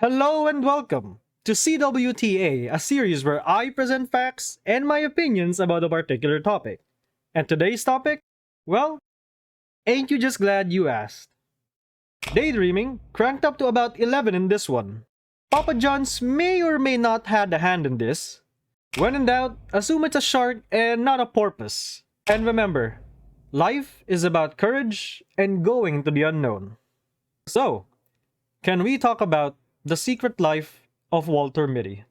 Hello and welcome to CWTA, a series where I present facts and my opinions about a particular topic. And today's topic? Well, ain't you just glad you asked? Daydreaming cranked up to about 11 in this one. Papa John's may or may not had a hand in this. When in doubt, assume it's a shark and not a porpoise. And remember, life is about courage and going to the unknown. So, can we talk about the secret life of Walter Mitty?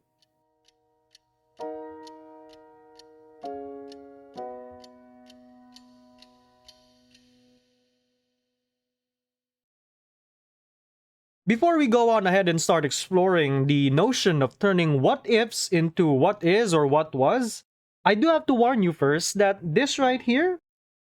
Before we go on ahead and start exploring the notion of turning what ifs into what is or what was, I do have to warn you first that this right here,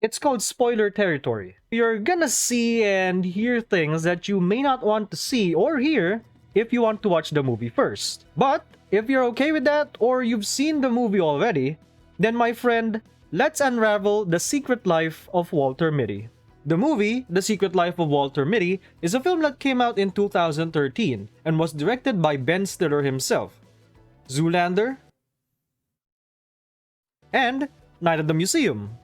it's called spoiler territory. You're gonna see and hear things that you may not want to see or hear if you want to watch the movie first. But if you're okay with that or you've seen the movie already, then my friend, let's unravel the secret life of Walter Mitty. The movie, The Secret Life of Walter Mitty, is a film that came out in 2013 and was directed by Ben Stiller himself. Zoolander and Night at the Museum.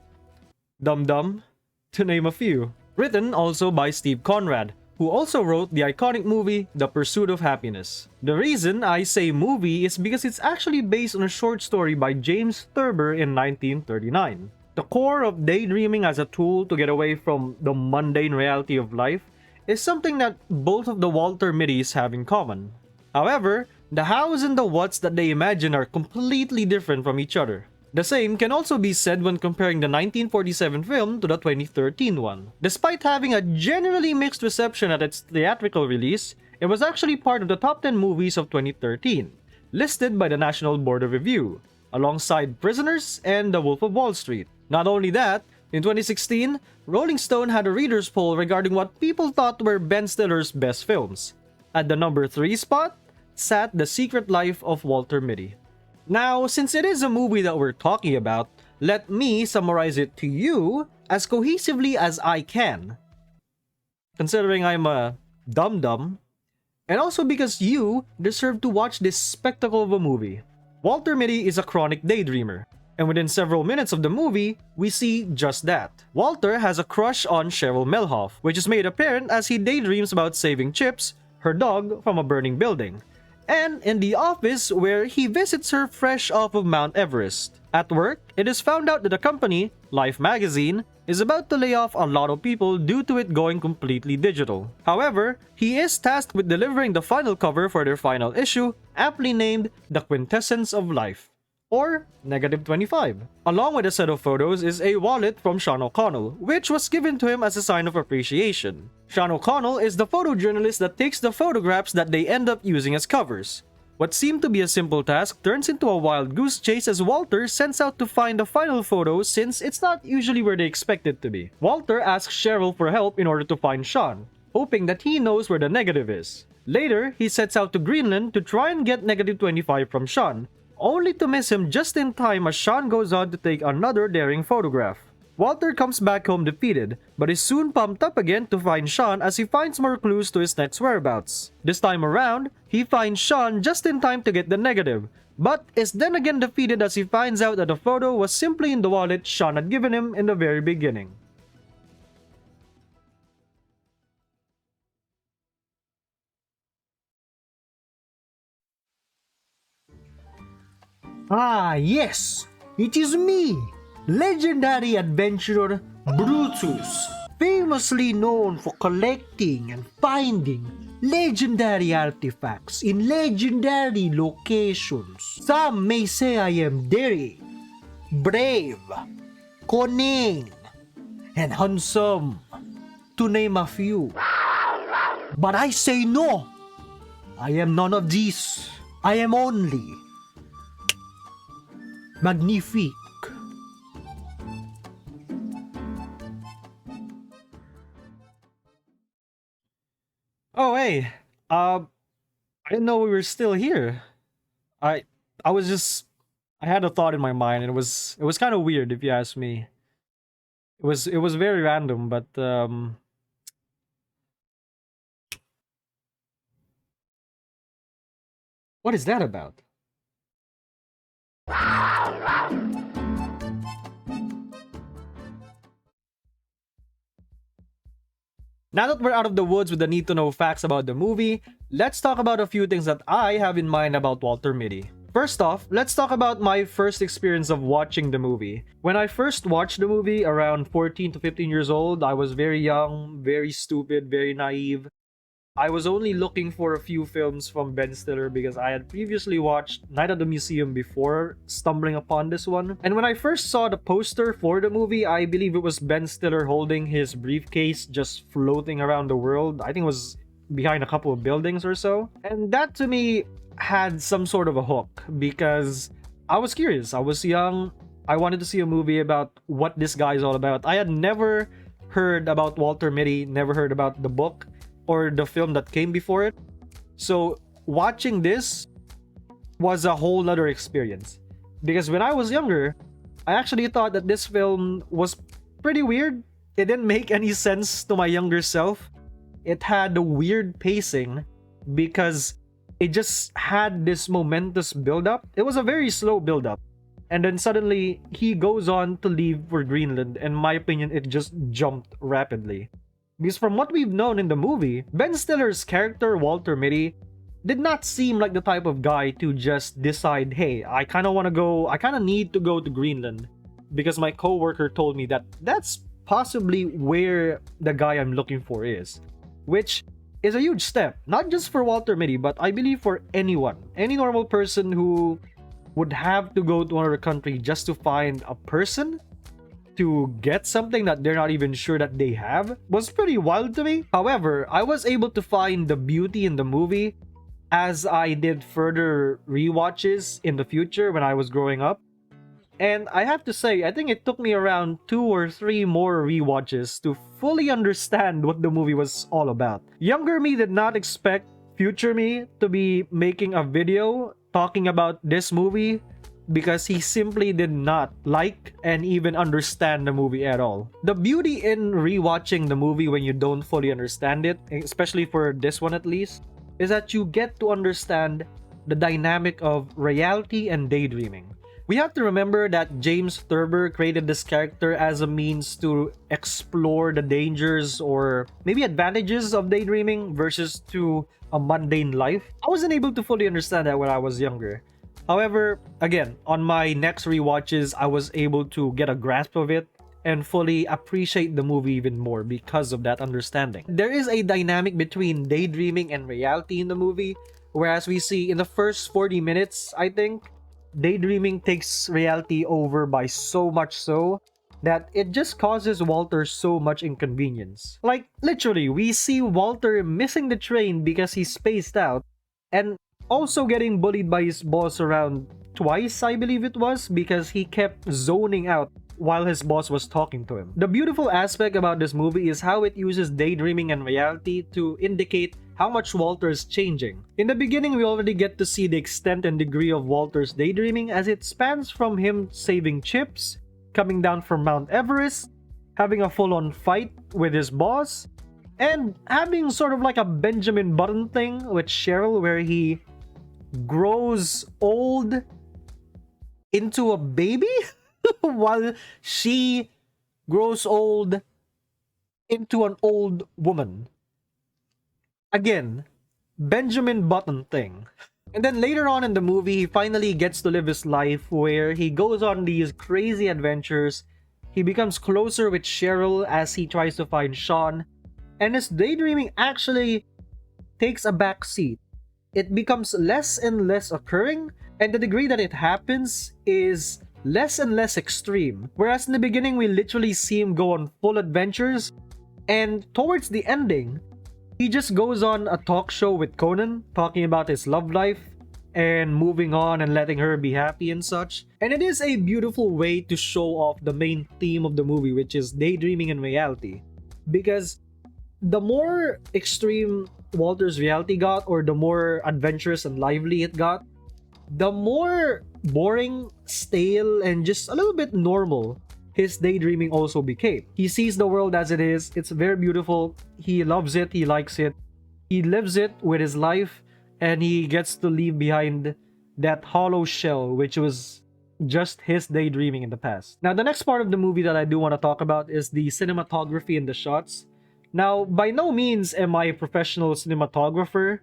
Dum Dum, to name a few. Written also by Steve Conrad, who also wrote the iconic movie The Pursuit of Happiness. The reason I say movie is because it's actually based on a short story by James Thurber in 1939. The core of daydreaming as a tool to get away from the mundane reality of life is something that both of the Walter Mittys have in common. However, the hows and the whats that they imagine are completely different from each other. The same can also be said when comparing the 1947 film to the 2013 one. Despite having a generally mixed reception at its theatrical release, it was actually part of the top 10 movies of 2013, listed by the National Board of Review, alongside Prisoners and The Wolf of Wall Street. Not only that, in 2016, Rolling Stone had a readers' poll regarding what people thought were Ben Stiller's best films. At the number 3 spot sat The Secret Life of Walter Mitty. Now, since it is a movie that we're talking about, let me summarize it to you as cohesively as I can. Considering I'm a dum-dum, and also because you deserve to watch this spectacle of a movie. Walter Mitty is a chronic daydreamer, and within several minutes of the movie, we see just that. Walter has a crush on Cheryl Melhoff, which is made apparent as he daydreams about saving Chips, her dog, from a burning building, and in the office where he visits her fresh off of Mount Everest. At work, it is found out that the company, Life magazine, is about to lay off a lot of people due to it going completely digital. However, he is tasked with delivering the final cover for their final issue, aptly named The Quintessence of Life, or Negative 25. Along with a set of photos is a wallet from Sean O'Connell, which was given to him as a sign of appreciation. Sean O'Connell is the photojournalist that takes the photographs that they end up using as covers. What seemed to be a simple task turns into a wild goose chase as Walter sets out to find the final photo since it's not usually where they expect it to be. Walter asks Cheryl for help in order to find Sean, hoping that he knows where the negative is. Later, he sets out to Greenland to try and get Negative 25 from Sean, only to miss him just in time as Sean goes on to take another daring photograph. Walter comes back home defeated, but is soon pumped up again to find Sean as he finds more clues to his next whereabouts. This time around, he finds Sean just in time to get the negative, but is then again defeated as he finds out that the photo was simply in the wallet Sean had given him in the very beginning. Ah, yes, it is me, legendary adventurer Brutus, famously known for collecting and finding legendary artifacts in legendary locations. Some may say I am daring, brave, cunning, and handsome, to name a few. But I say no, I am none of these. I am only magnifique. Oh hey, I didn't know we were still here. I I was just I had a thought in my mind and it was kind of weird if you ask me. It was very random, but What is that about? Now that we're out of the woods with the need to know facts about the movie, let's talk about a few things that I have in mind about Walter Mitty. First off, let's talk about my first experience of watching the movie. When I first watched the movie around 14 to 15 years old, I was very young, very stupid, very naive. I was only looking for a few films from Ben Stiller because I had previously watched Night at the Museum before stumbling upon this one. And when I first saw the poster for the movie, I believe it was Ben Stiller holding his briefcase just floating around the world. I think it was behind a couple of buildings or so. And that to me had some sort of a hook because I was curious. I was young. I wanted to see a movie about what this guy is all about. I had never heard about Walter Mitty, never heard about the book or the film that came before it. So watching this was a whole nother experience. Because when I was younger, I actually thought that this film was pretty weird. It didn't make any sense to my younger self. It had a weird pacing because it just had this momentous build-up. It was a very slow build-up. And then suddenly, he goes on to leave for Greenland. In my opinion, it just jumped rapidly. Because from what we've known in the movie, Ben Stiller's character, Walter Mitty, did not seem like the type of guy to just decide, hey, I kind of need to go to Greenland because my coworker told me that that's possibly where the guy I'm looking for is. Which is a huge step, not just for Walter Mitty, but I believe for anyone, any normal person who would have to go to another country just to find a person to get something that they're not even sure that they have was pretty wild to me. However, I was able to find the beauty in the movie as I did further rewatches in the future when I was growing up. And I have to say, I think it took me around 2 or 3 more rewatches to fully understand what the movie was all about. Younger me did not expect future me to be making a video talking about this movie because he simply did not like and even understand the movie at all. The beauty in rewatching the movie when you don't fully understand it, especially for this one at least, is that you get to understand the dynamic of reality and daydreaming. We have to remember that James Thurber created this character as a means to explore the dangers or maybe advantages of daydreaming versus to a mundane life. I wasn't able to fully understand that when I was younger. However, again, on my next rewatches, I was able to get a grasp of it and fully appreciate the movie even more because of that understanding. There is a dynamic between daydreaming and reality in the movie, whereas we see in the first 40 minutes, I think, daydreaming takes reality over by so much so that it just causes Walter so much inconvenience. Like, literally, we see Walter missing the train because he's spaced out, and also getting bullied by his boss around twice, I believe it was, because he kept zoning out while his boss was talking to him. The beautiful aspect about this movie is how it uses daydreaming and reality to indicate how much Walter is changing. In the beginning, we already get to see the extent and degree of Walter's daydreaming as it spans from him saving chips, coming down from Mount Everest, having a full-on fight with his boss, and having sort of like a Benjamin Button thing with Cheryl where he grows old into a baby while she grows old into an old woman. Again, Benjamin Button thing. And then later on in the movie, he finally gets to live his life where he goes on these crazy adventures. He becomes closer with Cheryl as he tries to find Sean. And his daydreaming actually takes a back seat. It becomes less and less occurring, and the degree that it happens is less and less extreme. Whereas in the beginning, we literally see him go on full adventures, and towards the ending, he just goes on a talk show with Conan, talking about his love life, and moving on and letting her be happy and such. And it is a beautiful way to show off the main theme of the movie, which is daydreaming and reality. Because the more extreme Walter's reality got, or the more adventurous and lively it got, the more boring, stale, and just a little bit normal his daydreaming also became. He sees the world as it is. It's very beautiful. He loves it. He likes it. He lives it with his life. and he gets to leave behind that hollow shell, which was just his daydreaming in the past. Now, the next part of the movie that I do want to talk about is the cinematography in the shots. Now, by no means am I a professional cinematographer,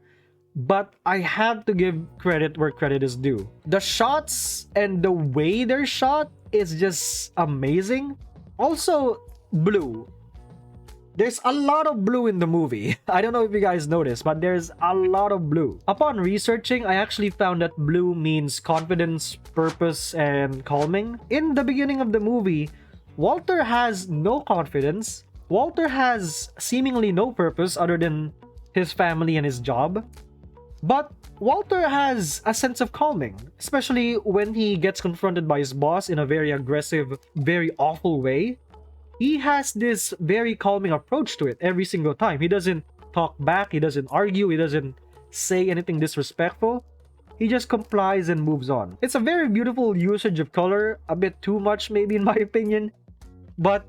but I have to give credit where credit is due. The shots and the way they're shot is just amazing. Also, blue. There's a lot of blue in the movie. I don't know if you guys noticed, but there's a lot of blue. Upon researching, I actually found that blue means confidence, purpose, and calming. In the beginning of the movie, Walter has no confidence. Walter has seemingly no purpose other than his family and his job. But Walter has a sense of calming, especially when he gets confronted by his boss in a very aggressive, very awful way. He has this very calming approach to it every single time. He doesn't talk back, he doesn't argue, he doesn't say anything disrespectful. He just complies and moves on. It's a very beautiful usage of color, a bit too much maybe in my opinion, but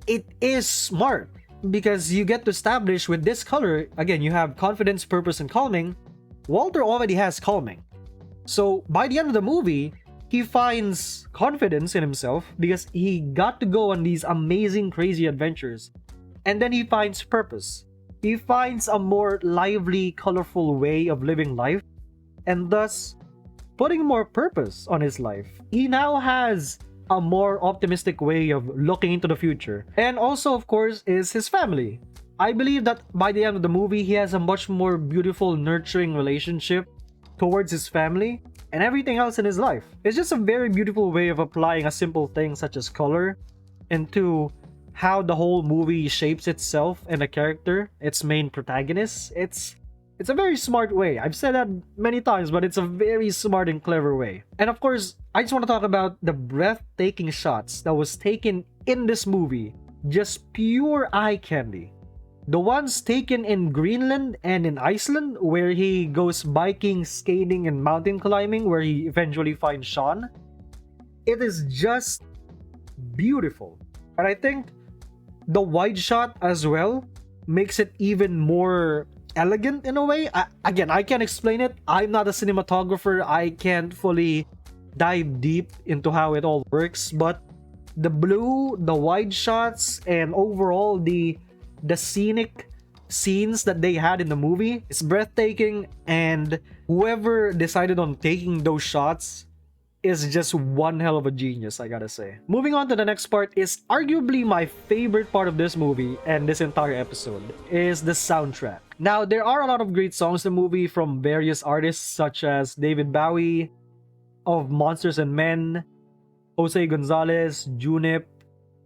it is smart because you get to establish with this color, again, you have confidence, purpose, and calming. Walter already has calming. So by the end of the movie, he finds confidence in himself because he got to go on these amazing, crazy adventures. And then he finds purpose. He finds a more lively, colorful way of living life, and thus putting more purpose on his life. He now has a more optimistic way of looking into the future. And also, of course, is his family. I believe that by the end of the movie, he has a much more beautiful, nurturing relationship towards his family and everything else in his life. It's just a very beautiful way of applying a simple thing such as color into how the whole movie shapes itself and the character, its main protagonist. It's a very smart way. I've said that many times, but it's a very smart and clever way. And of course, I just want to talk about the breathtaking shots that was taken in this movie. Just pure eye candy. The ones taken in Greenland and in Iceland, where he goes biking, skating, and mountain climbing, where he eventually finds Sean. It is just beautiful. And I think the wide shot as well makes it even more elegant in a way. Again, I can't explain it. I'm not a cinematographer. I can't fully dive deep into how it all works. But the blue, the wide shots, and overall the scenic scenes that they had in the movie is breathtaking, and whoever decided on taking those shots is just one hell of a genius, I gotta say. Moving on to the next part is arguably my favorite part of this movie and this entire episode is the soundtrack. Now, there are a lot of great songs in the movie from various artists such as David Bowie of Monsters and Men, Jose Gonzalez, Junip,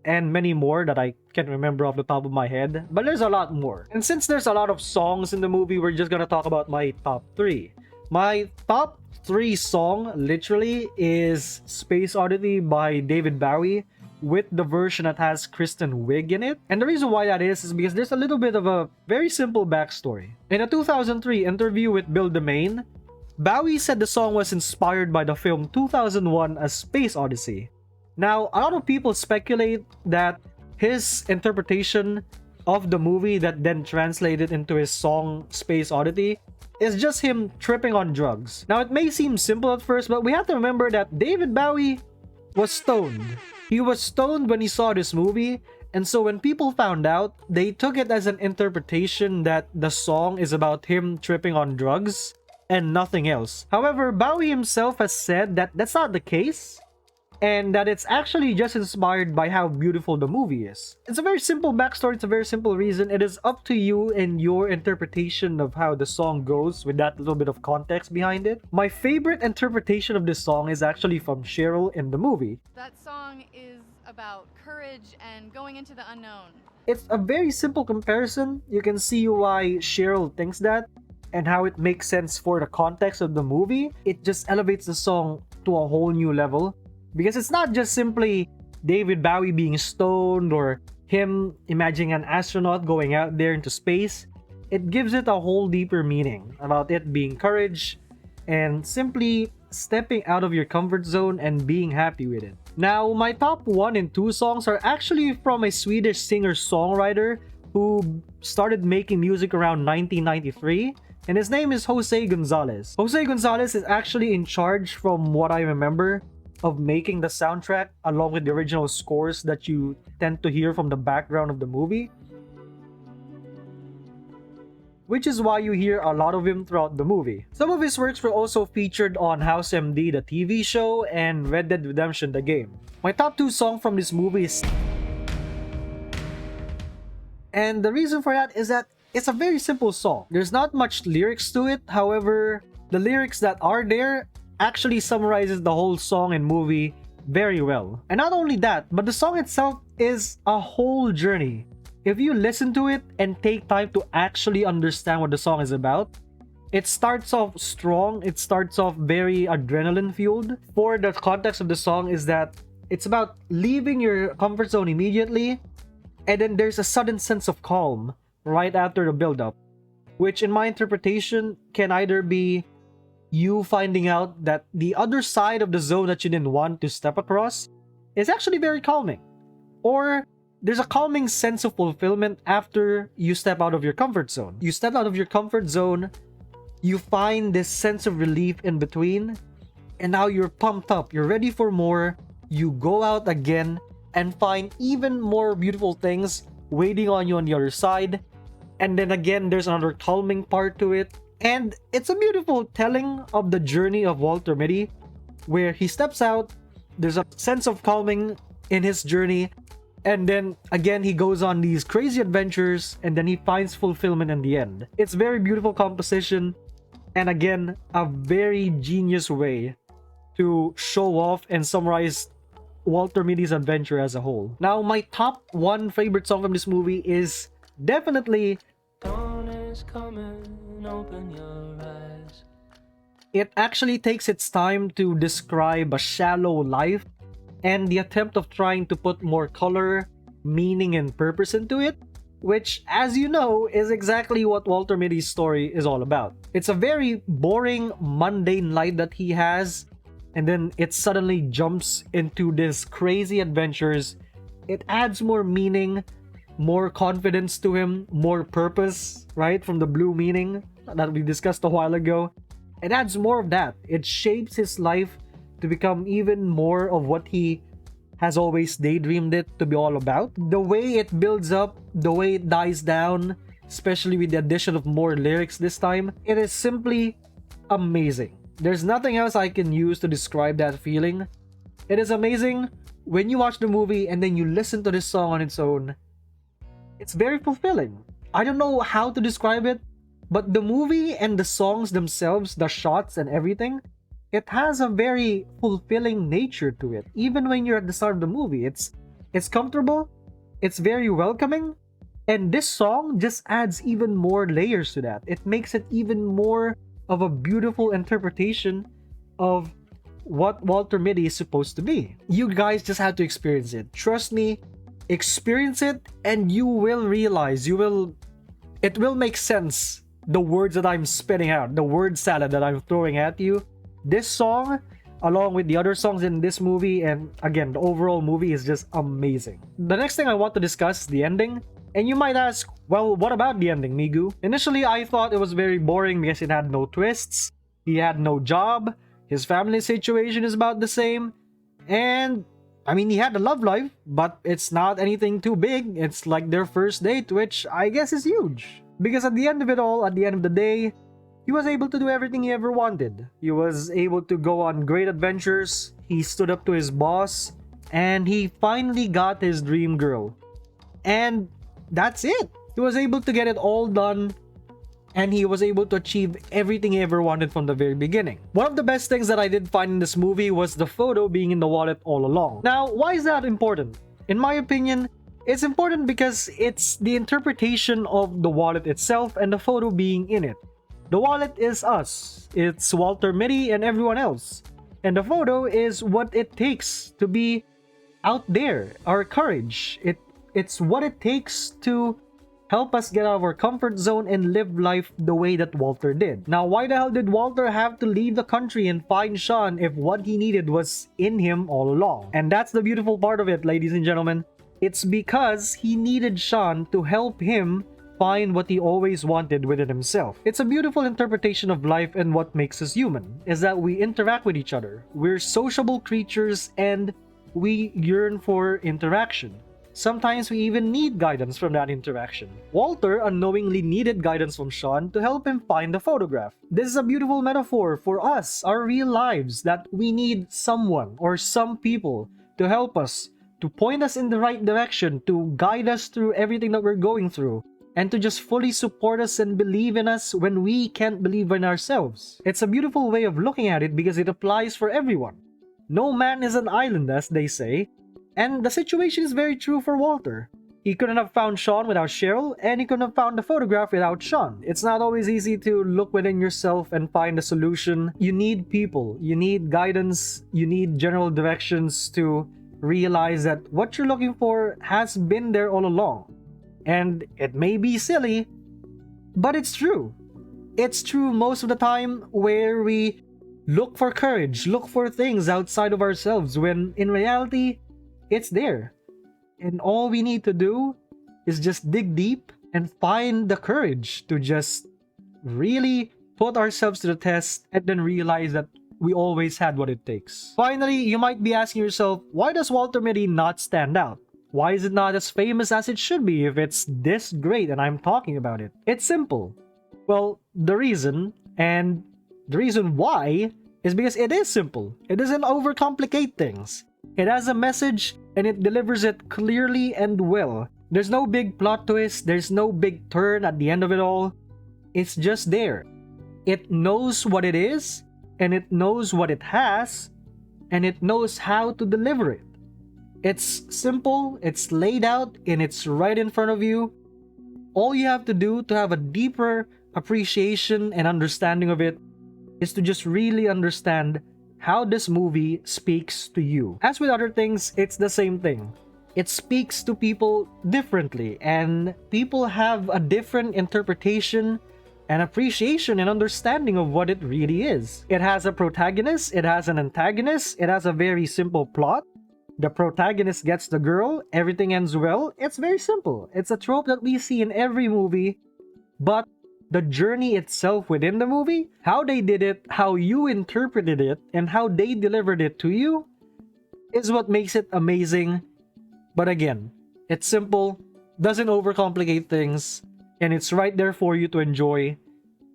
and many more that I can't remember off the top of my head, but there's a lot more. And since there's a lot of songs in the movie, we're just gonna talk about my top 3. My top 3 song, literally, is Space Oddity by David Bowie with the version that has Kristen Wiig in it. And the reason why that is because there's a little bit of a very simple backstory. In a 2003 interview with Bill DeMaine, Bowie said the song was inspired by the film 2001: A Space Odyssey. Now, a lot of people speculate that his interpretation of the movie that then translated into his song Space Oddity is just him tripping on drugs. Now, it may seem simple at first, but we have to remember that David Bowie was stoned. He was stoned when he saw this movie, and so when people found out, they took it as an interpretation that the song is about him tripping on drugs and nothing else. However, Bowie himself has said that that's not the case, and that it's actually just inspired by how beautiful the movie is. It's a very simple backstory, it's a very simple reason. It is up to you and your interpretation of how the song goes with that little bit of context behind it. My favorite interpretation of this song is actually from Cheryl in the movie. That song is about courage and going into the unknown. It's a very simple comparison. You can see why Cheryl thinks that and how it makes sense for the context of the movie. It just elevates the song to a whole new level. Because it's not just simply David Bowie being stoned or him imagining an astronaut going out there into space. It gives it a whole deeper meaning about it being courage and simply stepping out of your comfort zone and being happy with it. Now, my top 1 and 2 songs are actually from a Swedish singer-songwriter who started making music around 1993. and his name is Jose Gonzalez. Jose Gonzalez is actually in charge, from what I remember, of making the soundtrack along with the original scores that you tend to hear from the background of the movie, which is why you hear a lot of him throughout the movie. Some of his works were also featured on House MD, the TV show, and Red Dead Redemption, the game. My top 2 song from this movie is... And the reason for that is that it's a very simple song. There's not much lyrics to it, however, the lyrics that are there actually summarizes the whole song and movie very well. And not only that, but the song itself is a whole journey. If you listen to it and take time to actually understand what the song is about, it starts off strong, it starts off very adrenaline fueled. For the context of the song is that it's about leaving your comfort zone immediately, and then there's a sudden sense of calm right after the build-up, which in my interpretation can either be you finding out that the other side of the zone that you didn't want to step across is actually very calming, or there's a calming sense of fulfillment after you step out of your comfort zone. You step out of your comfort zone, you find this sense of relief in between, and now you're pumped up, you're ready for more. You go out again and find even more beautiful things waiting on you on the other side. And then again, there's another calming part to it. And it's a beautiful telling of the journey of Walter Mitty, where he steps out, there's a sense of calming in his journey, and then again he goes on these crazy adventures, and then he finds fulfillment in the end. It's very beautiful composition, and again, a very genius way to show off and summarize Walter Mitty's adventure as a whole. Now, my top 1 favorite song from this movie is definitely Dawn is Coming, Open Your Eyes. It actually takes its time to describe a shallow life and the attempt of trying to put more color, meaning, and purpose into it, which, as you know, is exactly what Walter Mitty's story is all about. It's a very boring, mundane life that he has, and then it suddenly jumps into this crazy adventures. It adds more meaning, more confidence to him, more purpose, right? From the blue meaning that we discussed a while ago. It adds more of that. It shapes his life to become even more of what he has always daydreamed it to be all about. The way it builds up, the way it dies down, especially with the addition of more lyrics this time, it is simply amazing. There's nothing else I can use to describe that feeling. It is amazing when you watch the movie and then you listen to this song on its own. It's very fulfilling. I don't know how to describe it, but the movie and the songs themselves, the shots and everything, it has a very fulfilling nature to it. Even when you're at the start of the movie, it's comfortable, it's very welcoming, and this song just adds even more layers to that. It makes it even more of a beautiful interpretation of what Walter Mitty is supposed to be. You guys just have to experience it. Trust me, experience it and you will realize, it will make sense, the words that I'm spitting out, the word salad that I'm throwing at you. This song, along with the other songs in this movie, and again, the overall movie is just amazing. The next thing I want to discuss is the ending. And you might ask, well, what about the ending, Miggu? Initially, I thought it was very boring because it had no twists, he had no job, his family situation is about the same, and I mean, he had a love life, but it's not anything too big. It's like their first date, which I guess is huge. Because at the end of it all, at the end of the day, he was able to do everything he ever wanted. He was able to go on great adventures, he stood up to his boss, and he finally got his dream girl. And that's it. He was able to get it all done, and he was able to achieve everything he ever wanted from the very beginning. One of the best things that I did find in this movie was the photo being in the wallet all along. Now, why is that important? In my opinion, it's important because it's the interpretation of the wallet itself and the photo being in it. The wallet is us. It's Walter Mitty and everyone else. And the photo is what it takes to be out there, our courage. It's what it takes to help us get out of our comfort zone and live life the way that Walter did. Now, why the hell did Walter have to leave the country and find Sean if what he needed was in him all along? And that's the beautiful part of it, ladies and gentlemen. It's because he needed Sean to help him find what he always wanted within himself. It's a beautiful interpretation of life, and what makes us human is that we interact with each other. We're sociable creatures and we yearn for interaction. Sometimes we even need guidance from that interaction. Walter unknowingly needed guidance from Sean to help him find the photograph. This is a beautiful metaphor for us, our real lives, that we need someone or some people to help us, to point us in the right direction, to guide us through everything that we're going through, and to just fully support us and believe in us when we can't believe in ourselves. It's a beautiful way of looking at it because it applies for everyone. No man is an island, as they say, and the situation is very true for Walter. He couldn't have found Sean without Cheryl, and he couldn't have found the photograph without Sean. It's not always easy to look within yourself and find a solution. You need people, you need guidance, you need general directions to realize that what you're looking for has been there all along. And it may be silly, but it's true. It's true most of the time, where we look for courage, look for things outside of ourselves, when in reality, it's there. And all we need to do is just dig deep and find the courage to just really put ourselves to the test and then realize that we always had what it takes. Finally, you might be asking yourself, why does Walter Mitty not stand out? Why is it not as famous as it should be if it's this great and I'm talking about it? It's simple. Well, the reason why is because it is simple. It doesn't overcomplicate things. It has a message and it delivers it clearly and well. There's no big plot twist, there's no big turn at the end of it all. It's just there. It knows what it is, and it knows what it has, and it knows how to deliver it. It's simple, it's laid out, and it's right in front of you. All you have to do to have a deeper appreciation and understanding of it is to just really understand how this movie speaks to you. As with other things, it's the same thing. It speaks to people differently, and people have a different interpretation and appreciation and understanding of what it really is. It has a protagonist, it has an antagonist, it has a very simple plot. The protagonist gets the girl, everything ends well. It's very simple. It's a trope that we see in every movie, but the journey itself within the movie, how they did it, how you interpreted it, and how they delivered it to you is what makes it amazing. But again, it's simple, doesn't overcomplicate things, and it's right there for you to enjoy,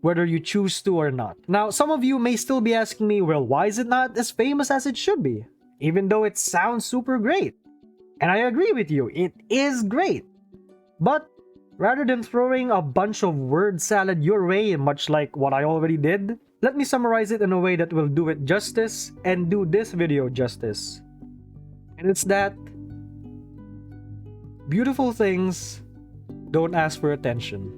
whether you choose to or not. Now, some of you may still be asking me, well, why is it not as famous as it should be? Even though it sounds super great. And I agree with you, it is great. But rather than throwing a bunch of word salad your way, much like what I already did, let me summarize it in a way that will do it justice and do this video justice. And it's that beautiful things don't ask for attention.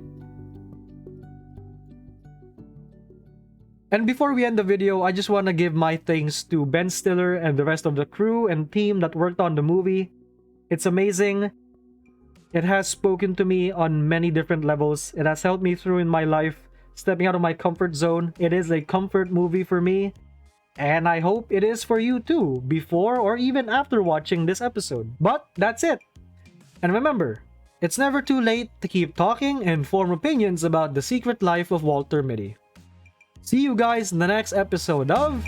And before we end the video, I just want to give my thanks to Ben Stiller and the rest of the crew and team that worked on the movie. It's amazing. It has spoken to me on many different levels. It has helped me through in my life, stepping out of my comfort zone. It is a comfort movie for me, and I hope it is for you too, before or even after watching this episode. But that's it. And remember, it's never too late to keep talking and form opinions about the secret life of Walter Mitty. See you guys in the next episode of